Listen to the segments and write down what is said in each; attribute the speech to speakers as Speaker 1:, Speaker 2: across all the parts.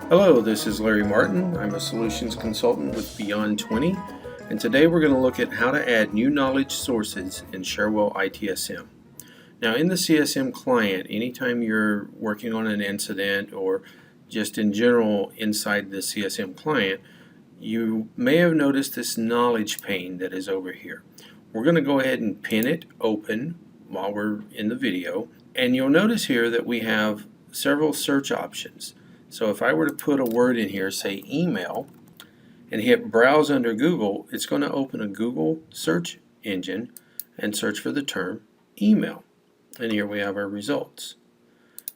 Speaker 1: Hello, this is Larry Martin. I'm a solutions consultant with Beyond 20, and today we're going to look at how to add new knowledge sources in Cherwell ITSM. Now, in the CSM client, anytime you're working on an incident or just in general inside the CSM client, you may have noticed this knowledge pane that is over here. We're going to go ahead and pin it open while we're in the video, and you'll notice here that we have several search options. So if I were to put a word in here, say email, and hit browse under Google, it's going to open a Google search engine and search for the term email. And here we have our results.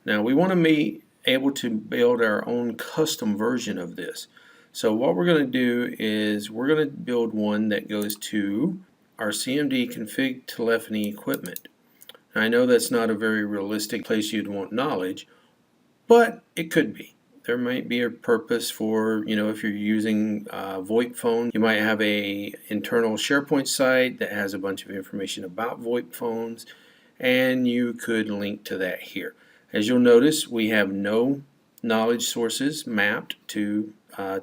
Speaker 1: Now we want to be able to build our own custom version of this. So what we're going to do is we're going to build one that goes to our CMD config telephony equipment. Now, I know that's not a very realistic place you'd want knowledge, but it could be. There might be a purpose for, if you're using VoIP phone, you might have a internal SharePoint site that has a bunch of information about VoIP phones, and you could link to that here. As you'll notice, we have no knowledge sources mapped to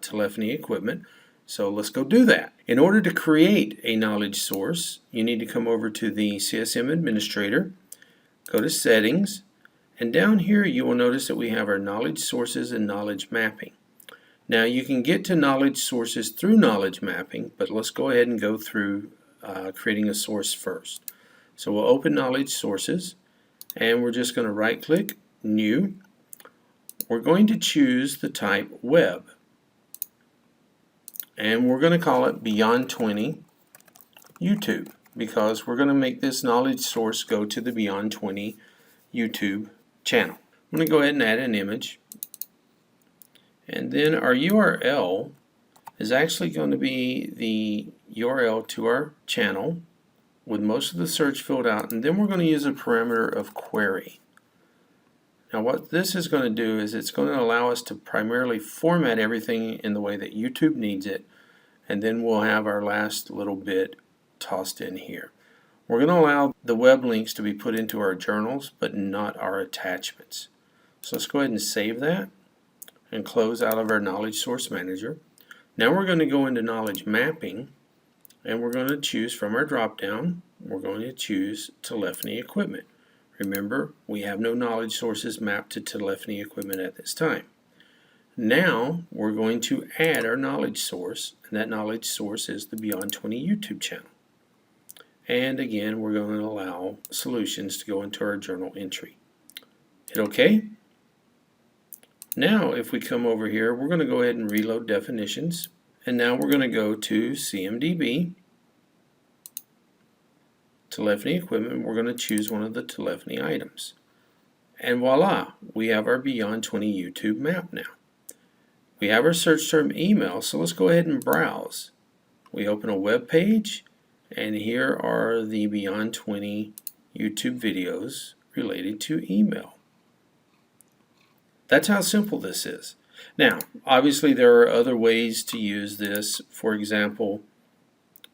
Speaker 1: telephony equipment, so let's go do that. In order to create a knowledge source, you need to come over to the CSM Administrator, go to Settings, and down here you will notice that we have our knowledge sources and knowledge mapping. Now you can get to knowledge sources through knowledge mapping, but let's go ahead and go through creating a source first. So we'll open knowledge sources, and we're just going to right click, New. We're going to choose the type Web, and we're going to call it Beyond 20 YouTube, because we're going to make this knowledge source go to the Beyond 20 YouTube channel. I'm going to go ahead and add an image, and then our URL is actually going to be the URL to our channel with most of the search filled out, and then we're going to use a parameter of query. Now what this is going to do is it's going to allow us to primarily format everything in the way that YouTube needs it, and then we'll have our last little bit tossed in here. We're going to allow the web links to be put into our journals, but not our attachments. So let's go ahead and save that and close out of our Knowledge Source Manager. Now we're going to go into Knowledge Mapping, and we're going to choose from our drop-down, we're going to choose Telephony Equipment. Remember, we have no knowledge sources mapped to telephony equipment at this time. Now we're going to add our knowledge source, and that knowledge source is the Beyond 20 YouTube channel. And again, we're going to allow solutions to go into our journal entry. Hit OK. Now if we come over here, we're going to go ahead and reload definitions, and now we're going to go to CMDB, telephony equipment. We're going to choose one of the telephony items, and voila, we have our Beyond 20 YouTube map now. We have our search term email, so let's go ahead and browse. We open a web page, and here are the Beyond 20 YouTube videos related to email. That's how simple this is. Now, obviously there are other ways to use this. For example,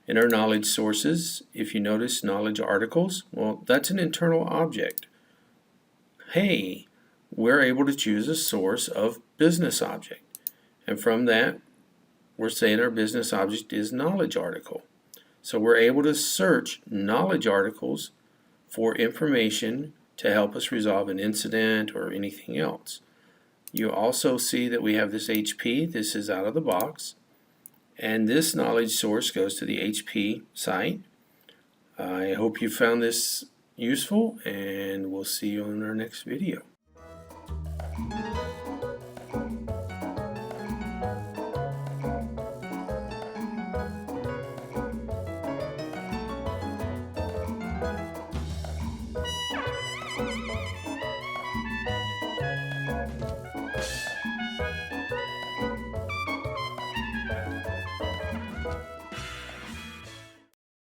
Speaker 1: in our knowledge sources, if you notice knowledge articles, well, that's an internal object. Hey, we're able to choose a source of business object. And from that, we're saying our business object is knowledge article. So we're able to search knowledge articles for information to help us resolve an incident or anything else. You also see that we have this HP. This is out of the box. And this knowledge source goes to the HP site. I hope you found this useful, and we'll see you in our next video.